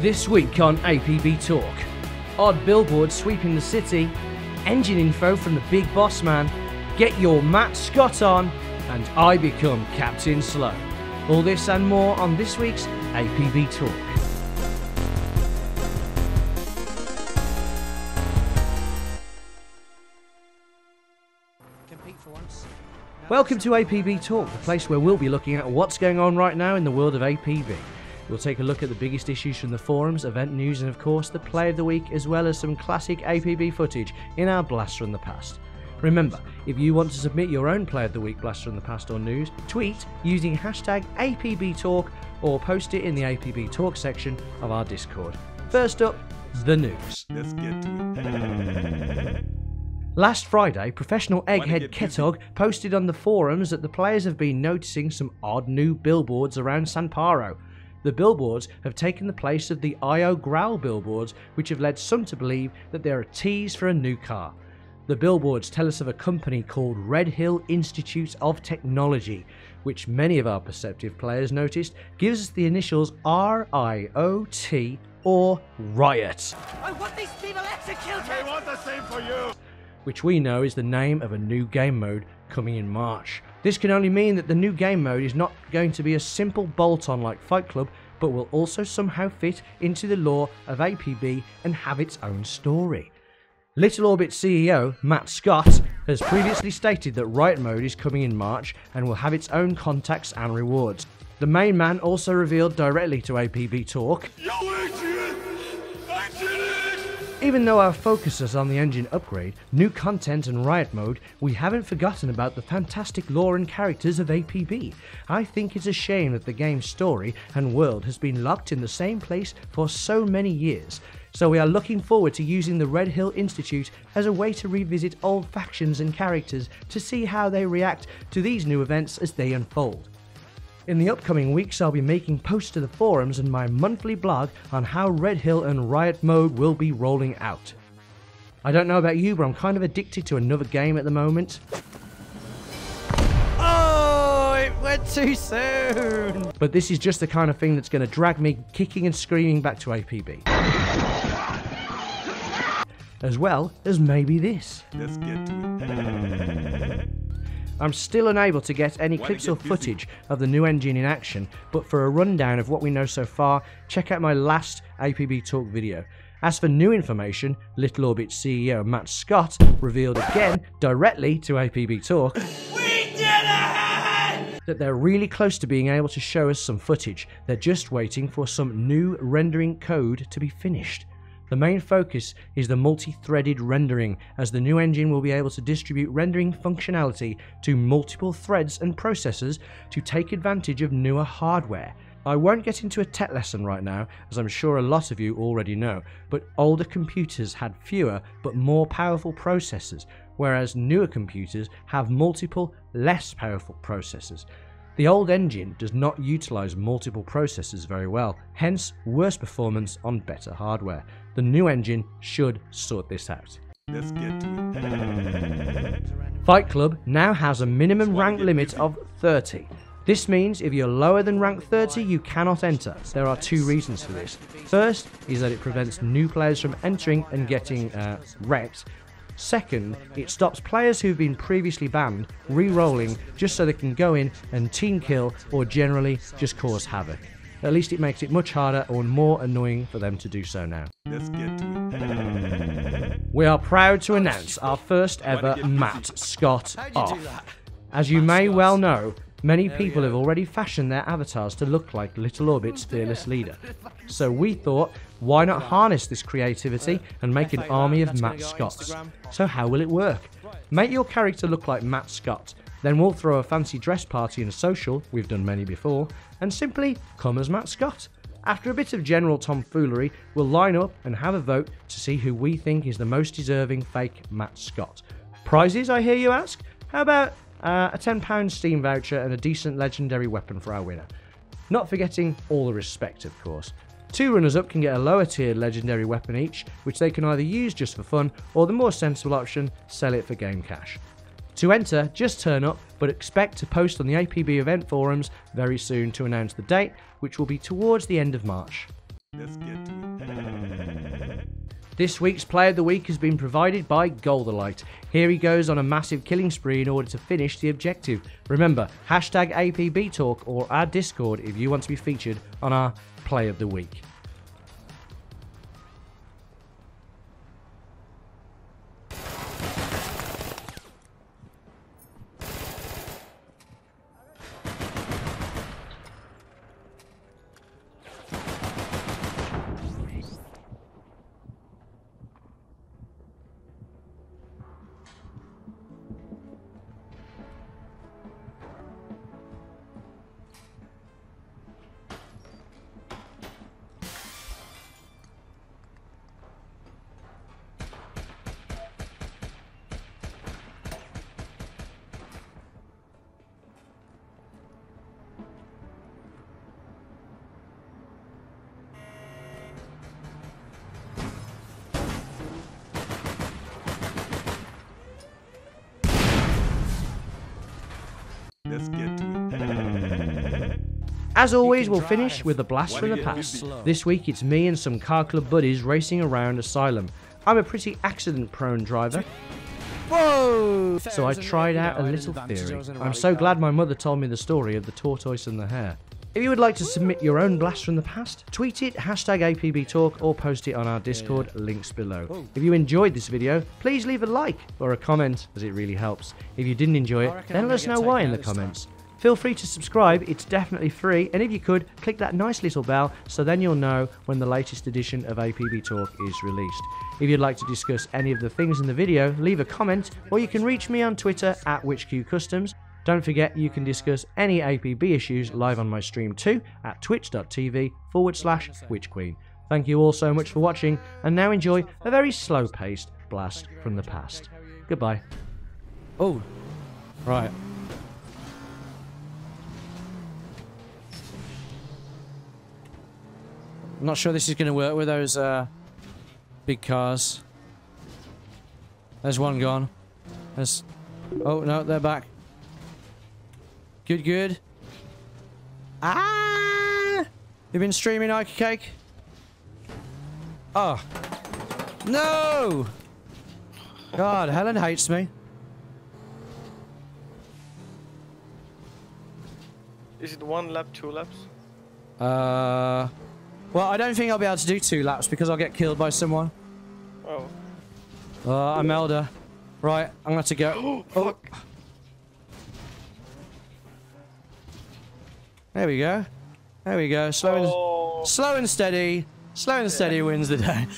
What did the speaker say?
This week on APB Talk, odd billboards sweeping the city, engine info from the big boss man, get your Matt Scott on, and I become Captain Slow. All this and more on this week's APB Talk. Welcome to APB Talk, the place where we'll be looking at what's going on right now in the world of APB. We'll take a look at the biggest issues from the forums, event news, and of course the play of the week, as well as some classic APB footage in our Blast from the Past. Remember, if you want to submit your own play of the week, Blast from the Past or news, tweet using hashtag APB Talk or post it in the APB Talk section of our Discord. First up, the news. Let's get to it. Last Friday, professional egghead Ketog posted on the forums that the players have been noticing some odd new billboards around San Paro. The billboards have taken the place of the IROCkiller billboards, which have led some to believe that they're a tease for a new car. The billboards tell us of a company called Redhill Institute of Technology, which many of our perceptive players noticed gives us the initials RIOT or RIOT. I want these people executed! I want the same for you! Which we know is the name of a new game mode coming in March. This can only mean that the new game mode is not going to be a simple bolt-on like Fight Club, but will also somehow fit into the lore of APB and have its own story. Little Orbit CEO Matt Scott has previously stated that Riot mode is coming in March and will have its own contacts and rewards. The main man also revealed directly to APB Talk, Yo, Adrian! I did it! even though our focus is on the engine upgrade, new content and Riot mode, we haven't forgotten about the fantastic lore and characters of APB. I think it's a shame that the game's story and world has been locked in the same place for so many years. So we are looking forward to using the Redhill Institute as a way to revisit old factions and characters to see how they react to these new events as they unfold. In the upcoming weeks, I'll be making posts to the forums and my monthly blog on how Redhill and Riot mode will be rolling out. I don't know about you, but I'm kind of addicted to another game at the moment. Oh, it went too soon! But this is just the kind of thing that's going to drag me kicking and screaming back to APB. As well as maybe this. Let's get to it. I'm still unable to get any clips or footage of the new engine in action, but for a rundown of what we know so far, check out my last APB Talk video. As for new information, Little Orbit CEO Matt Scott revealed again directly to APB Talk that they're really close to being able to show us some footage. They're just waiting for some new rendering code to be finished. The main focus is the multi-threaded rendering, as the new engine will be able to distribute rendering functionality to multiple threads and processors to take advantage of newer hardware. I won't get into a tech lesson right now, as I'm sure a lot of you already know, but older computers had fewer but more powerful processors, whereas newer computers have multiple, less powerful processors. The old engine does not utilize multiple processors very well, hence worse performance on better hardware. The new engine should sort this out. Let's get to it. Fight Club now has a minimum rank limit of 30. This means if you're lower than rank 30, you cannot enter. There are two reasons for this. First is that it prevents new players from entering and getting wrecked. Second, it stops players who've been previously banned re-rolling just so they can go in and team kill or generally just cause havoc. At least it makes it much harder or more annoying for them to do so now. Let's get to it. We are proud to announce our first ever Matt Scott off. As you may well know, many people have already fashioned their avatars to look like Little Orbit's fearless leader. So we thought, why not harness this creativity and make an army of Matt Scotts? So how will it work? Make your character look like Matt Scott, then we'll throw a fancy dress party in a social, we've done many before, and simply come as Matt Scott. After a bit of general tomfoolery, we'll line up and have a vote to see who we think is the most deserving fake Matt Scott. Prizes, I hear you ask? How about a £10 Steam voucher and a decent legendary weapon for our winner? Not forgetting all the respect, of course. 2 runners-up can get a lower tiered legendary weapon each, which they can either use just for fun, or the more sensible option, sell it for game cash. To enter, just turn up, but expect to post on the APB event forums very soon to announce the date, which will be towards the end of March. Let's get to it. This week's Play of the Week has been provided by Golderlight. Here he goes on a massive killing spree in order to finish the objective. Remember, hashtag APB Talk or our Discord if you want to be featured on our Play of the Week. Let's get to it. As always, we'll finish with a blast from the past. This week it's me and some car club buddies racing around Asylum. I'm a pretty accident-prone driver, Whoa! so I tried out a little theory. I'm so glad my mother told me the story of the tortoise and the hare. If you would like to submit your own blast from the past, tweet it, hashtag APB Talk, or post it on our Discord, links below. If you enjoyed this video, please leave a like or a comment, as it really helps. If you didn't enjoy it, then let us know why in the comments. Feel free to subscribe, it's definitely free, and if you could, click that nice little bell so then you'll know when the latest edition of APB Talk is released. If you'd like to discuss any of the things in the video, leave a comment, or you can reach me on Twitter at WitchQCustoms. Don't forget you can discuss any APB issues live on my stream too at twitch.tv/WitchQueen. Thank you all so much for watching, and now enjoy a very slow-paced blast from the past. Goodbye. Oh, right. I'm not sure this is going to work with those big cars. There's one gone. There's... Oh, no, they're back. Good, good. Ah! You've been streaming, Ike Cake? Oh. No! God, Helen hates me. Is it 1 lap, 2 laps? Well, I don't think I'll be able to do 2 laps because I'll get killed by someone. Oh. I'm Elder. Right, I'm gonna have to go. Oh, fuck. There we go. There we go. Slow and steady. Slow and steady wins the day.